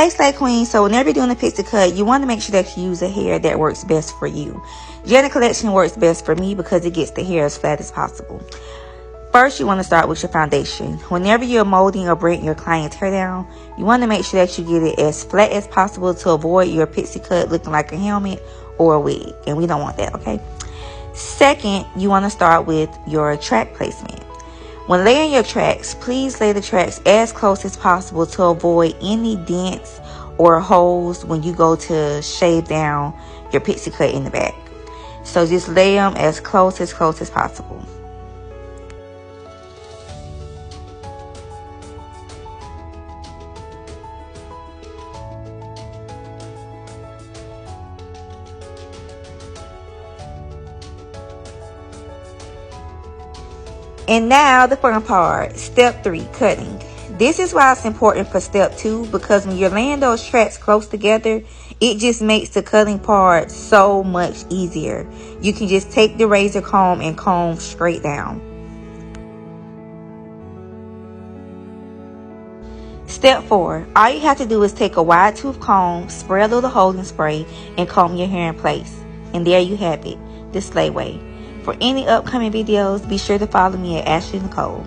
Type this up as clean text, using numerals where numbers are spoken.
Hey Slay Queen, so whenever you're doing a pixie cut, you want to make sure that you use a hair that works best for you. Janet Collection works best for me because it gets the hair as flat as possible. First, you want to start with your foundation. Whenever you're molding or bringing your client's hair down, you want to make sure that you get it as flat as possible to avoid your pixie cut looking like a helmet or a wig. And we don't want that, okay? Second, you want to start with your track placement. When laying your tracks, please lay the tracks as close as possible to avoid any dents or holes when you go to shave down your pixie cut in the back. So just lay them as close as possible. And now the fun part, step 3, cutting. This is why it's important for step 2, because when you're laying those tracks close together, it just makes the cutting part so much easier. You can just take the razor comb and comb straight down. Step 4, all you have to do is take a wide tooth comb, spray a little holding spray, and comb your hair in place. And there you have it, the Slay way. For any upcoming videos, be sure to follow me at Ashley Nicole.